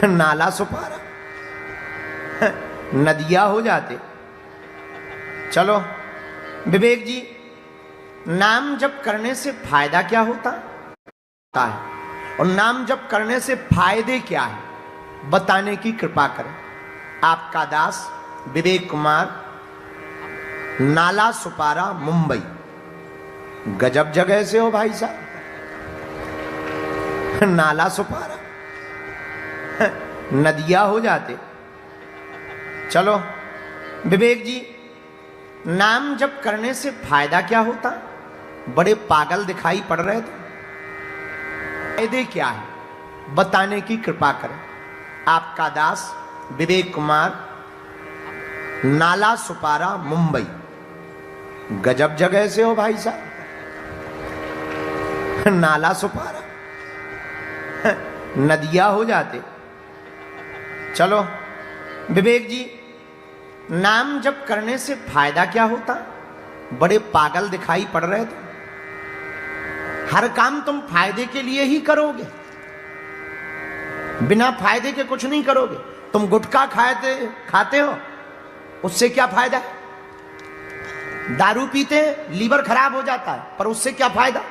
नाला सुपारा, नदियां हो जाते। चलो विवेक जी, नाम जप करने से फायदा क्या होता है और नाम जप करने से फायदे क्या है, बताने की कृपा करें। आपका दास विवेक कुमार, नाला सुपारा, मुंबई। गजब जगह से हो भाई साहब, नाला सुपारा, नदियां हो जाते। चलो विवेक जी, नाम जप करने से फायदा क्या होता, बड़े पागल दिखाई पड़ रहे थे, फायदे क्या है, बताने की कृपा करें। आपका दास विवेक कुमार, नाला सुपारा, मुंबई। गजब जगह से हो भाई साहब, नाला सुपारा, नदियां हो जाते। चलो विवेक जी, नाम जप करने से फायदा क्या होता, बड़े पागल दिखाई पड़ रहे थे। हर काम तुम फायदे के लिए ही करोगे, बिना फायदे के कुछ नहीं करोगे। तुम गुटखा खाते हो, उससे क्या फायदा है? दारू पीते लीवर खराब हो जाता है, पर उससे क्या फायदा?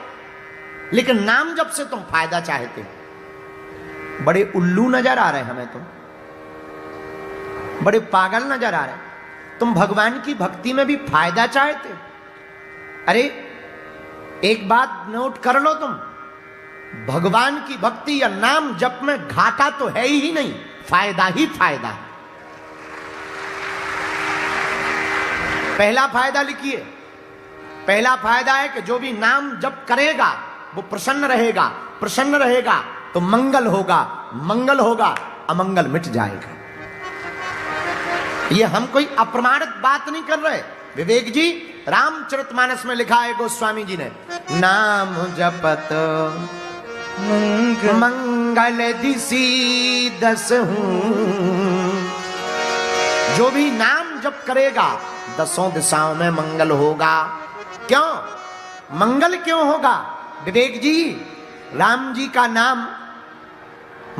लेकिन नाम जप से तुम फायदा चाहते हो। बड़े उल्लू नजर आ रहे हमें तुम, बड़े पागल नजर आ रहे। तुम भगवान की भक्ति में भी फायदा चाहते हो। अरे एक बात नोट कर लो तुम, भगवान की भक्ति या नाम जप में घाटा तो है ही नहीं, फायदा ही फायदा है। पहला फायदा लिखिए, पहला फायदा है कि जो भी नाम जप करेगा वो प्रसन्न रहेगा, प्रसन्न रहेगा तो मंगल होगा, मंगल होगा अमंगल मिट जाएगा। ये हम कोई अप्रमाणित बात नहीं कर रहे। विवेक जी, रामचरितमानस में लिखा है गोस्वामी जी ने, नाम जपत मंगल दिसी दसहूं। जो भी नाम जप करेगा 10 दिशाओं में मंगल होगा। क्यों मंगल क्यों होगा? विवेक जी, राम जी का नाम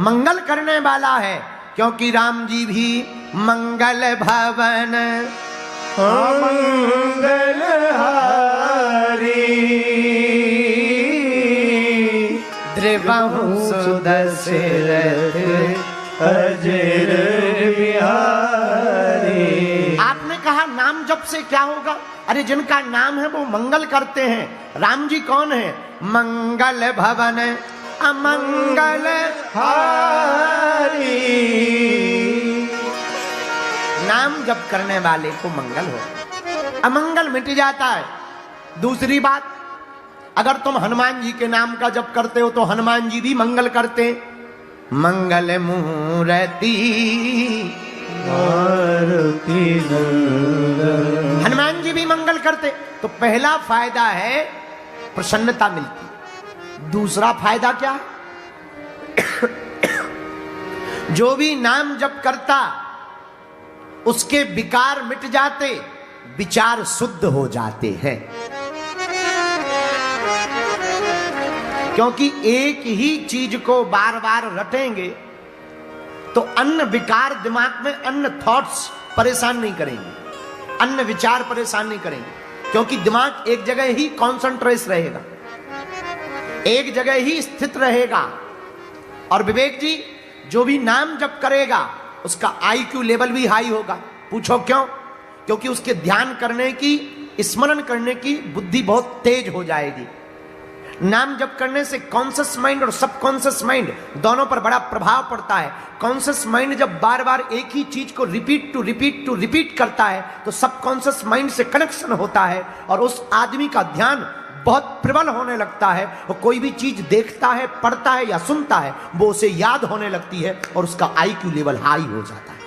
मंगल करने वाला है, क्योंकि राम जी भी मंगल भवन मंगल हारी द्रिवहु सुदशरथ अजर बिहारी। आपने कहा नाम जप से क्या होगा? अरे जिनका नाम है वो मंगल करते हैं। राम जी कौन है? मंगल भवन अमंगल हारी। नाम जप करने वाले को मंगल हो, अमंगल मिट जाता है। दूसरी बात, अगर तुम हनुमान जी के नाम का जप करते हो तो हनुमान जी भी मंगल करते। मंगल मूर्ति हनुमान जी भी मंगल करते। तो पहला फायदा है प्रसन्नता मिलती। दूसरा फायदा क्या? जो भी नाम जप करता उसके विकार मिट जाते, विचार शुद्ध हो जाते हैं। क्योंकि एक ही चीज को बार बार रटेंगे तो अन्य विकार दिमाग में, अन्य थॉट्स परेशान नहीं करेंगे, अन्य विचार परेशान नहीं करेंगे। क्योंकि दिमाग एक जगह ही कॉन्सेंट्रेट रहेगा, एक जगह ही स्थित रहेगा। और विवेक जी, जो भी नाम जप करेगा उसका IQ लेवल भी हाई होगा। पूछो क्यों? क्योंकि उसके ध्यान करने की, स्मरण करने की बुद्धि बहुत तेज हो जाएगी। नाम जप करने से कॉन्शियस माइंड और सबकॉन्शियस माइंड दोनों पर बड़ा प्रभाव पड़ता है। कॉन्शियस माइंड जब बार बार एक ही चीज को रिपीट करता है तो सबकॉन्शियस माइंड से कनेक्शन होता है और उस आदमी का ध्यान बहुत प्रबल होने लगता है। वो कोई भी चीज देखता है, पढ़ता है या सुनता है, वो उसे याद होने लगती है और उसका IQ लेवल हाई हो जाता है।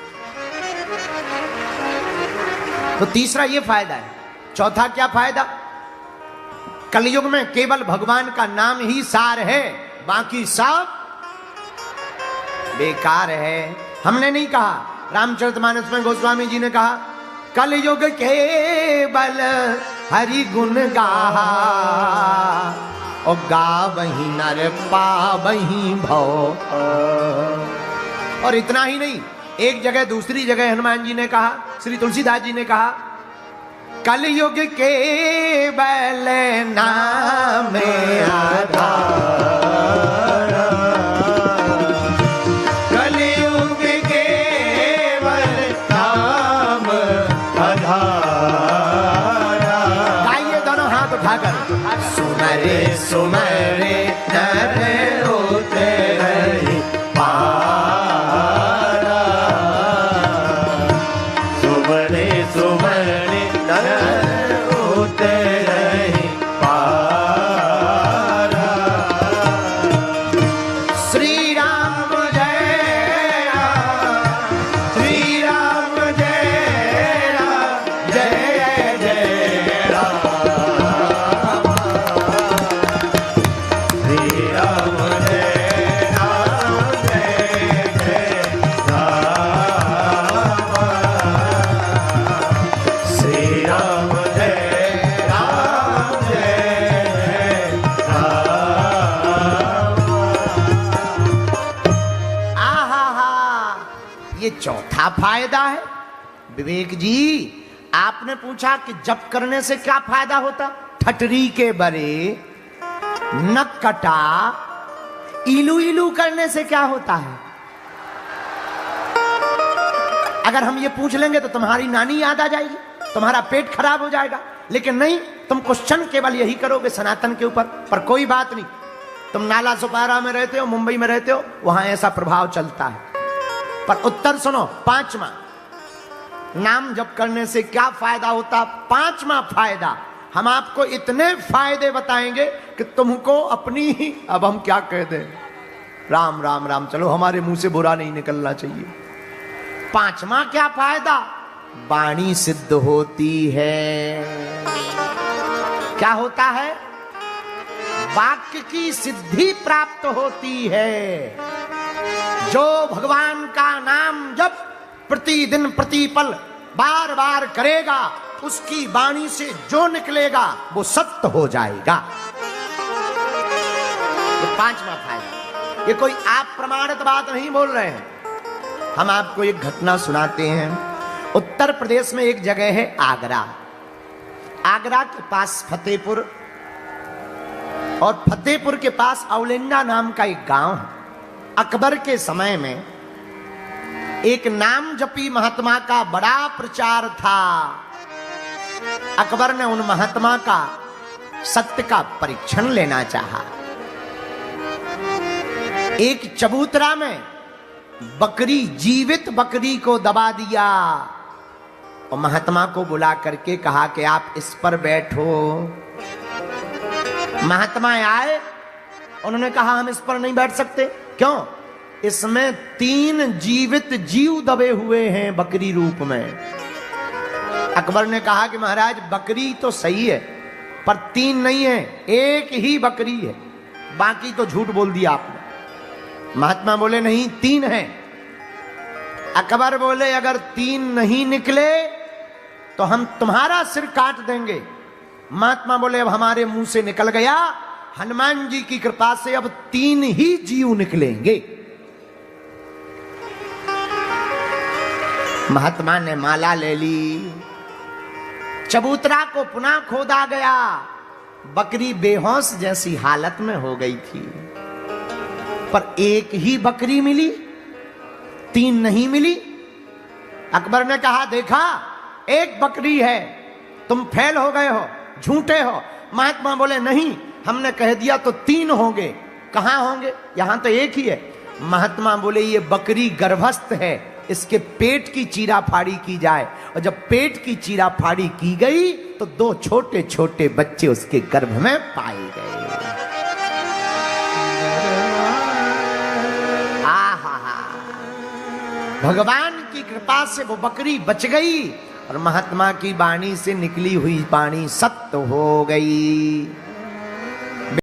तो तीसरा ये फायदा है। चौथा क्या फायदा? कलयुग में केवल भगवान का नाम ही सार है, बाकी सब बेकार है। हमने नहीं कहा, रामचरितमानस में गोस्वामी जी ने कहा, कलयुग केवल हरि गुण गाहा और गावहीं नर पावहीं भव और इतना ही नहीं, एक जगह दूसरी जगह हनुमान जी ने कहा, श्री तुलसीदास जी ने कहा, कलयुग के बल नाम आधार, कलयुग के बल नाम आधार। गाइए दोनों हाथ उठाकर, सुमरे सुमरे नर होते रहे पारा, सुमरे सुमरे नर होते रहे पारा। श्री राम जय राम, श्री राम जय राम, जय जय राम, श्री राम जय राम, जय जय राम, श्री राम जय राम, जय राम। आहा, ये चौथा फायदा है। विवेक जी, आपने पूछा कि जप करने से क्या फायदा होता? ठटरी के बरे नक कटा, इलू इलू करने से क्या होता है? अगर हम ये पूछ लेंगे तो तुम्हारी नानी याद आ जाएगी, तुम्हारा पेट खराब हो जाएगा। लेकिन नहीं, तुम क्वेश्चन केवल यही करोगे सनातन के ऊपर। पर कोई बात नहीं, तुम नाला सुपारा में रहते हो, मुंबई में रहते हो, वहां ऐसा प्रभाव चलता है। पर उत्तर सुनो, पांचवा, नाम जप करने से क्या फायदा होता? पांचवा फायदा, हम आपको इतने फायदे बताएंगे कि तुमको अपनी ही, अब हम क्या कह दें, राम राम राम, चलो हमारे मुंह से बुरा नहीं निकलना चाहिए। पांचवा क्या फायदा? वाणी सिद्ध होती है। क्या होता है? वाक्य की सिद्धि प्राप्त होती है। जो भगवान का नाम जब प्रतिदिन प्रतिपल बार बार करेगा, उसकी वाणी से जो निकलेगा वो सत्य हो जाएगा। ये पांचवा फायदा। ये कोई आप प्रमाणित बात नहीं बोल रहे हैं, हम आपको एक घटना सुनाते हैं। उत्तर प्रदेश में एक जगह है आगरा। आगरा के पास फतेहपुर, और फतेहपुर के पास औलिंडा नाम का एक गांव है। अकबर के समय में एक नाम जपी महात्मा का बड़ा प्रचार था। अकबर ने उन महात्मा का सत्य का परीक्षण लेना चाहा। एक चबूतरा में बकरी, जीवित बकरी को दबा दिया और महात्मा को बुला करके कहा कि आप इस पर बैठो। महात्मा आए, उन्होंने कहा हम इस पर नहीं बैठ सकते। क्यों? इसमें 3 जीवित जीव दबे हुए हैं बकरी रूप में। अकबर ने कहा कि महाराज बकरी तो सही है, पर 3 नहीं है, एक ही बकरी है, बाकी तो झूठ बोल दिया आपने। महात्मा बोले नहीं, 3 है। अकबर बोले अगर 3 नहीं निकले तो हम तुम्हारा सिर काट देंगे। महात्मा बोले अब हमारे मुंह से निकल गया, हनुमान जी की कृपा से अब 3 ही जीव निकलेंगे। महात्मा ने माला ले ली, चबूतरा को पुनः खोदा गया। बकरी बेहोश जैसी हालत में हो गई थी, पर एक ही बकरी मिली, 3 नहीं मिली। अकबर ने कहा देखा, एक बकरी है, तुम फेल हो गए हो, झूठे हो। महात्मा बोले नहीं, हमने कह दिया तो 3 होंगे। कहां होंगे? यहां तो एक ही है। महात्मा बोले ये बकरी गर्भस्थ है, इसके पेट की चीरा फाड़ी की जाए। और जब पेट की चीरा फाड़ी की गई तो 2 छोटे छोटे बच्चे उसके गर्भ में पाए गए। आहा, भगवान की कृपा से वो बकरी बच गई और महात्मा की वाणी से निकली हुई वाणी सत्य हो गई।